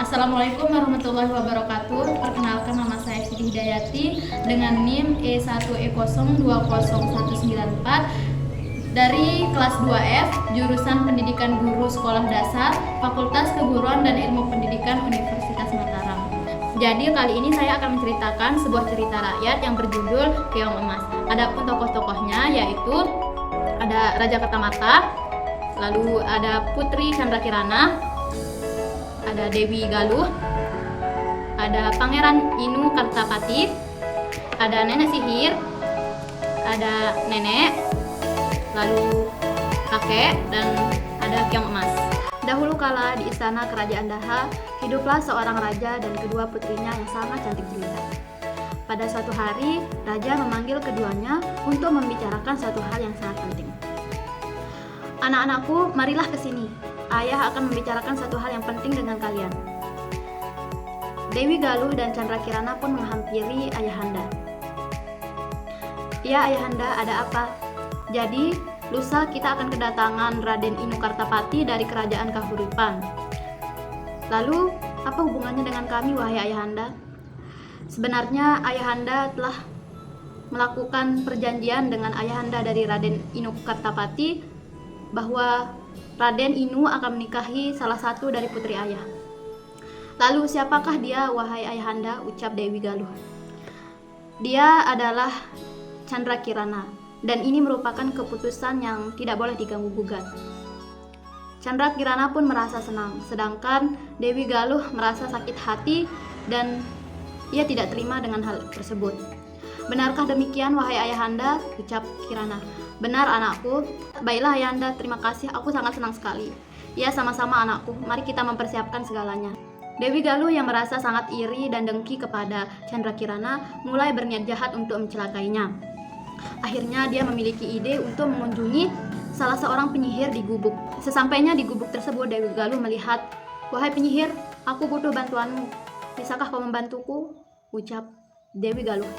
Assalamualaikum warahmatullahi wabarakatuh. Perkenalkan, nama saya Siti Hidayati dengan NIM E1E020194 dari kelas 2F, jurusan Pendidikan Guru Sekolah Dasar, Fakultas Keguruan dan Ilmu Pendidikan Universitas Mataram. Jadi kali ini saya akan menceritakan sebuah cerita rakyat yang berjudul Keong Emas. Adapun tokoh-tokohnya yaitu ada Raja Kertamata, lalu ada Putri Chandra Kirana, ada Dewi Galuh, ada Pangeran Inu Kartapati, ada nenek sihir, ada nenek, lalu kakek, dan ada Keong Emas. Dahulu kala di istana kerajaan Daha, hiduplah seorang raja dan kedua putrinya yang sangat cantik jelita. Pada suatu hari, raja memanggil keduanya untuk membicarakan suatu hal yang sangat penting. Anak-anakku, marilah ke sini. Ayah akan membicarakan satu hal yang penting dengan kalian. Dewi Galuh dan Chandra Kirana pun menghampiri Ayahanda. Ya Ayahanda, ada apa? Jadi, lusa kita akan kedatangan Raden Inu Kartapati dari kerajaan Kahuripan. Lalu, apa hubungannya dengan kami, wahai Ayahanda? Sebenarnya Ayahanda telah melakukan perjanjian dengan Ayahanda dari Raden Inu Kartapati bahwa Raden Inu akan menikahi salah satu dari putri ayah. Lalu siapakah dia, wahai Ayahanda? Ucap Dewi Galuh. Dia adalah Chandra Kirana, dan ini merupakan keputusan yang tidak boleh diganggu gugat. Chandra Kirana pun merasa senang, sedangkan Dewi Galuh merasa sakit hati dan ia tidak terima dengan hal tersebut. Benarkah demikian, wahai Ayahanda? Ucap Kirana. Benar anakku. Baiklah Ayahanda, terima kasih, aku sangat senang sekali. Ya, sama-sama anakku, mari kita mempersiapkan segalanya. Dewi Galuh yang merasa sangat iri dan dengki kepada Chandra Kirana mulai berniat jahat untuk mencelakainya. Akhirnya dia memiliki ide untuk mengunjungi salah seorang penyihir di gubuk. Sesampainya di gubuk tersebut, Dewi Galuh melihat, "Wahai penyihir, aku butuh bantuanmu. Bisakah kau membantuku?" Ucap Dewi Galuh.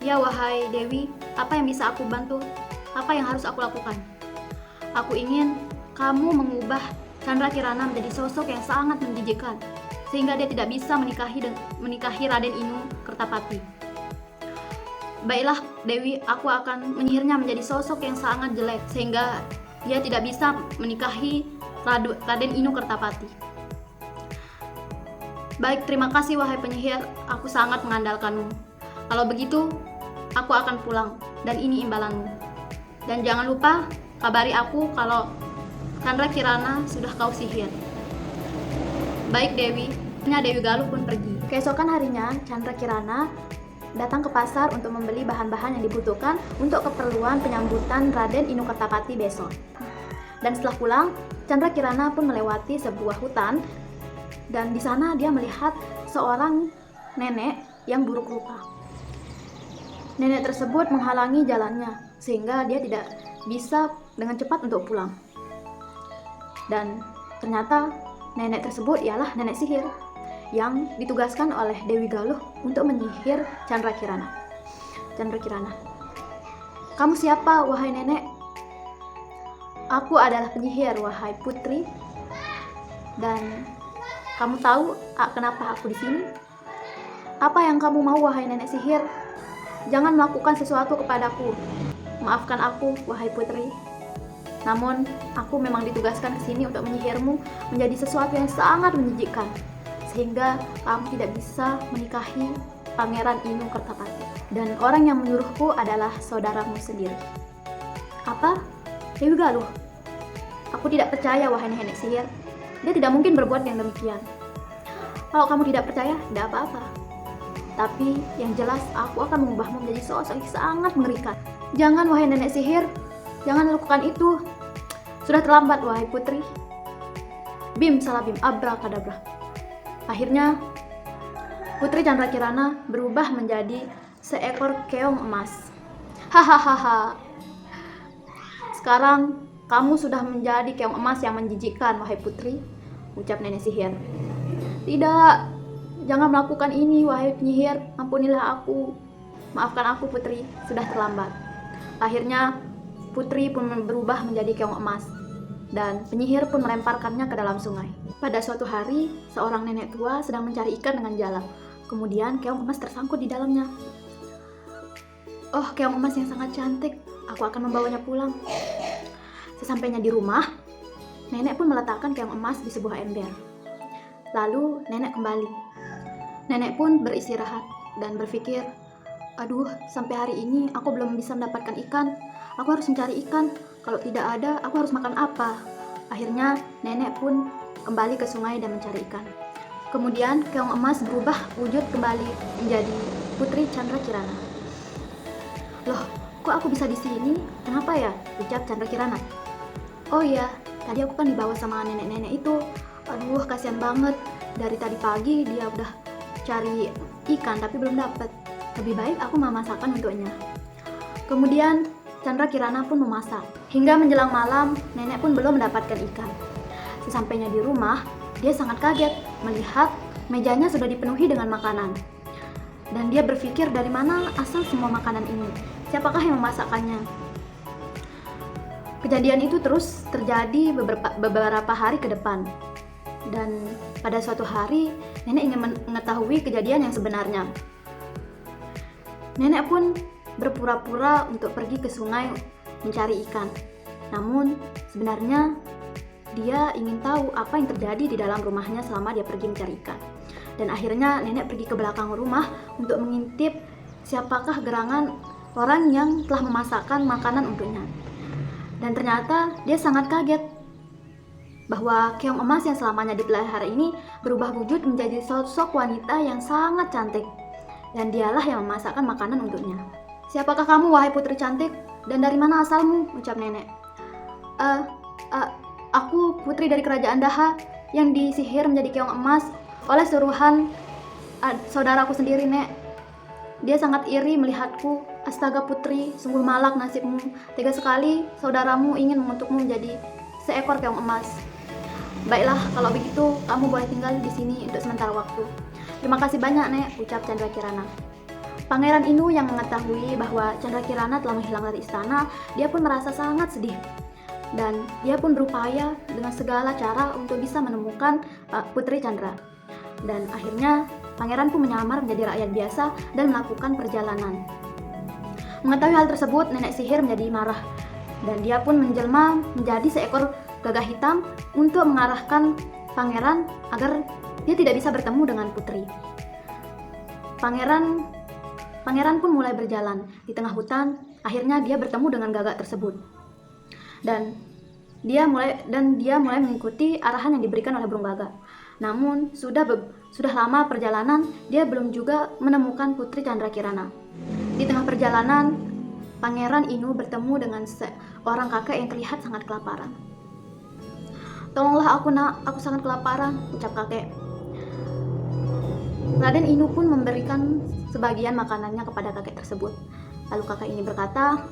"Ya wahai Dewi, apa yang bisa aku bantu? Apa yang harus aku lakukan? Aku ingin kamu mengubah Chandra Kirana menjadi sosok yang sangat menjijikkan, sehingga dia tidak bisa menikahi Raden Inu Kertapati." "Baiklah Dewi, aku akan menyihirnya menjadi sosok yang sangat jelek, sehingga dia tidak bisa menikahi Raden Inu Kertapati." "Baik, terima kasih wahai penyihir, aku sangat mengandalkanmu. Kalau begitu, aku akan pulang, dan ini imbalanmu. Dan jangan lupa kabari aku kalau Chandra Kirana sudah kau sihir." "Baik Dewi." Dewi Galuh pun pergi. Keesokan harinya, Chandra Kirana datang ke pasar untuk membeli bahan-bahan yang dibutuhkan untuk keperluan penyambutan Raden Inu Kertapati besok. Dan setelah pulang, Chandra Kirana pun melewati sebuah hutan, dan di sana dia melihat seorang nenek yang buruk rupa. Nenek tersebut menghalangi jalannya, sehingga dia tidak bisa dengan cepat untuk pulang. Dan ternyata nenek tersebut ialah nenek sihir yang ditugaskan oleh Dewi Galuh untuk menyihir Chandra Kirana. Chandra Kirana, "Kamu siapa, wahai nenek?" "Aku adalah penyihir, wahai putri. Dan kamu tahu kenapa aku di sini? Apa yang kamu mau, wahai nenek sihir? Jangan melakukan sesuatu kepadaku. Maafkan aku, wahai putri. Namun, aku memang ditugaskan ke sini untuk menyihirmu menjadi sesuatu yang sangat menjijikkan, sehingga kamu tidak bisa menikahi Pangeran Inu Kertapati. Dan orang yang menyuruhku adalah saudaramu sendiri." "Apa? Dewi Galuh? Aku tidak percaya, wahai nenek sihir. Dia tidak mungkin berbuat yang demikian." "Kalau kamu tidak percaya, tidak apa-apa. Tapi yang jelas aku akan mengubahmu menjadi sosok yang sangat mengerikan." "Jangan, wahai nenek sihir. Jangan lakukan itu. Sudah terlambat, wahai putri." Bim salabim abrakadabra. Akhirnya Putri Chandra Kirana berubah menjadi seekor keong emas. "Hahaha. Sekarang kamu sudah menjadi keong emas yang menjijikkan, wahai putri," ucap nenek sihir. "Tidak, jangan melakukan ini, wahai penyihir. Ampunilah aku. Maafkan aku, putri. Sudah terlambat." Akhirnya Putri pun berubah menjadi keong emas. dan penyihir pun melemparkannya ke dalam sungai. Pada suatu hari, seorang nenek tua sedang mencari ikan dengan jala. Kemudian keong emas tersangkut di dalamnya. Oh, keong emas yang sangat cantik, aku akan membawanya pulang. Sesampainya di rumah, nenek pun meletakkan keong emas di sebuah ember. Lalu nenek kembali. Nenek pun beristirahat dan berpikir, aduh, sampai hari ini aku belum bisa mendapatkan ikan. Aku harus mencari ikan. Kalau tidak ada, aku harus makan apa? Akhirnya nenek pun kembali ke sungai dan mencari ikan. Kemudian keong emas berubah wujud kembali menjadi Putri Chandra Kirana. Loh, kok aku bisa di sini? Kenapa ya? Ucap Chandra Kirana. Oh iya, tadi aku kan dibawa sama nenek-nenek itu. Aduh, kasihan banget. Dari tadi pagi dia udah cari ikan tapi belum dapat. Lebih baik aku memasakkan untuknya. Kemudian Chandra Kirana pun memasak. Hingga menjelang malam, nenek pun belum mendapatkan ikan. Sesampainya di rumah, dia sangat kaget melihat mejanya sudah dipenuhi dengan makanan. Dan dia berpikir dari mana asal semua makanan ini? Siapakah yang memasakkannya? Kejadian itu terus terjadi beberapa hari ke depan. Dan pada suatu hari, nenek ingin mengetahui kejadian yang sebenarnya. Nenek pun berpura-pura untuk pergi ke sungai mencari ikan. Namun sebenarnya dia ingin tahu apa yang terjadi di dalam rumahnya selama dia pergi mencari ikan. Dan akhirnya nenek pergi ke belakang rumah untuk mengintip siapakah gerangan orang yang telah memasakkan makanan untuknya. Dan ternyata dia sangat kaget bahwa keong emas yang selamanya dipelihara ini berubah wujud menjadi sosok wanita yang sangat cantik. Dan dialah yang memasakkan makanan untuknya. Siapakah kamu, wahai putri cantik? Dan dari mana asalmu? Ucap nenek. Aku putri dari kerajaan Daha yang disihir menjadi keong emas oleh suruhan saudaraku sendiri, Nek. Dia sangat iri melihatku. Astaga putri, sungguh malak nasibmu. Tega sekali saudaramu ingin mengutukmu menjadi seekor keong emas. Baiklah, kalau begitu kamu boleh tinggal di sini untuk sementara waktu. Terima kasih banyak, Nek, ucap Chandra Kirana. Pangeran Inu yang mengetahui bahwa Chandra Kirana telah menghilang dari istana, dia pun merasa sangat sedih. Dan dia pun berupaya dengan segala cara untuk bisa menemukan Putri Chandra. Dan akhirnya pangeran pun menyamar menjadi rakyat biasa dan melakukan perjalanan. Mengetahui hal tersebut, nenek sihir menjadi marah. Dan dia pun menjelma menjadi seekor gagak hitam untuk mengarahkan pangeran agar dia tidak bisa bertemu dengan putri. Pangeran pun mulai berjalan di tengah hutan. Akhirnya dia bertemu dengan gagak tersebut. Dan dia mulai mengikuti arahan yang diberikan oleh burung gagak. Namun sudah lama perjalanan, dia belum juga menemukan Putri Chandra Kirana. Di tengah perjalanan, Pangeran Inu bertemu dengan seorang kakek yang terlihat sangat kelaparan. Tolonglah aku, nak, aku sangat kelaparan, ucap kakek. Raden Inu pun memberikan sebagian makanannya kepada kakek tersebut. Lalu kakek ini berkata,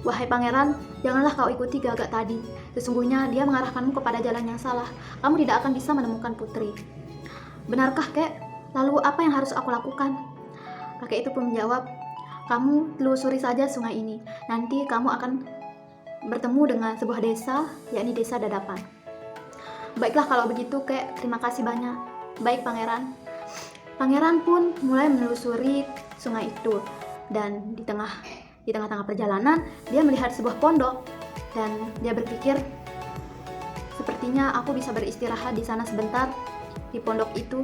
wahai pangeran, janganlah kau ikuti gagak tadi. Sesungguhnya dia mengarahkanmu kepada jalan yang salah. Kamu tidak akan bisa menemukan putri. Benarkah, kek? Lalu apa yang harus aku lakukan? Kakek itu pun menjawab, kamu telusuri saja sungai ini. Nanti kamu akan bertemu dengan sebuah desa, yakni desa Dadapan. Baiklah kalau begitu, kek. Terima kasih banyak. Baik, pangeran. Pangeran pun mulai menelusuri sungai itu. Dan di tengah-tengah perjalanan, dia melihat sebuah pondok. Dan dia berpikir, sepertinya aku bisa beristirahat di sana sebentar. Di pondok itu,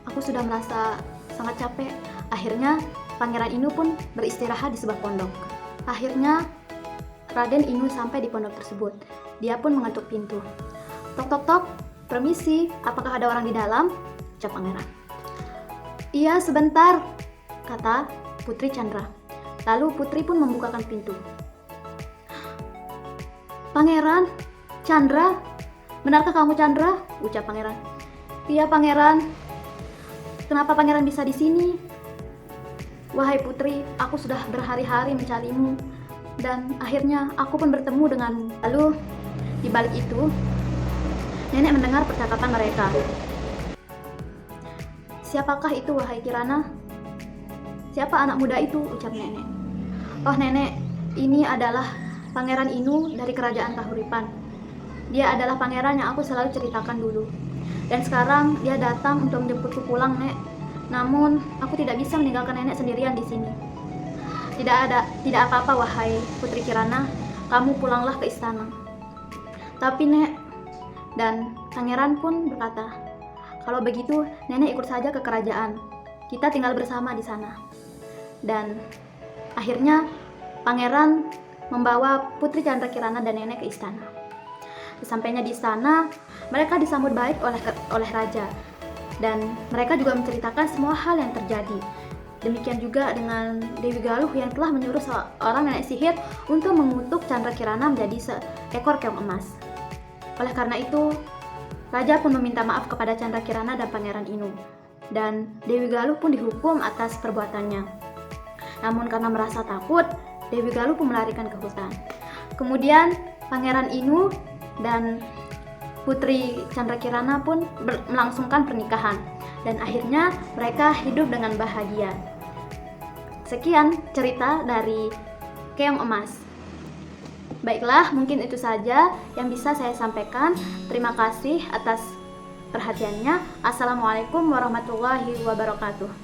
aku sudah merasa sangat capek. Akhirnya, Pangeran Inu pun beristirahat di sebuah pondok. Akhirnya, Raden Inu sampai di pondok tersebut. Dia pun mengetuk pintu. Tok tok tok, permisi, apakah ada orang di dalam? Ucap pangeran. Iya, sebentar, kata Putri Chandra. Lalu putri pun membukakan pintu. Pangeran, Chandra, benarkah kamu Chandra? Ucap pangeran. Iya, pangeran. Kenapa pangeran bisa di sini? Wahai putri, aku sudah berhari-hari mencarimu. Dan akhirnya aku pun bertemu denganmu. Lalu, di balik itu, nenek mendengar percakapan mereka. Siapakah itu, wahai Kirana? Siapa anak muda itu? Ucap nenek. Oh nenek, ini adalah Pangeran Inu dari kerajaan Kahuripan. Dia adalah pangeran yang aku selalu ceritakan dulu. Dan sekarang dia datang untuk menjemputku pulang, Nek. Namun, aku tidak bisa meninggalkan nenek sendirian di sini. Tidak apa-apa, wahai Putri Kirana. Kamu pulanglah ke istana. Tapi, Nek, dan pangeran pun berkata, kalau begitu, nenek ikut saja ke kerajaan. Kita tinggal bersama di sana. Dan akhirnya, pangeran membawa Putri Candrakirana dan nenek ke istana. Sesampainya di istana, mereka disambut baik oleh raja, dan mereka juga menceritakan semua hal yang terjadi. Demikian juga dengan Dewi Galuh yang telah menyuruh seorang nenek sihir untuk mengutuk Candrakirana menjadi seekor keong emas. Oleh karena itu, raja pun meminta maaf kepada Candrakirana dan Pangeran Inu, dan Dewi Galuh pun dihukum atas perbuatannya. Namun karena merasa takut, Dewi Galuh pun melarikan ke hutan. Kemudian Pangeran Inu dan Putri Candrakirana pun melangsungkan pernikahan, dan akhirnya mereka hidup dengan bahagia. Sekian cerita dari Keong Emas. Baiklah, mungkin itu saja yang bisa saya sampaikan. Terima kasih atas perhatiannya. Assalamualaikum warahmatullahi wabarakatuh.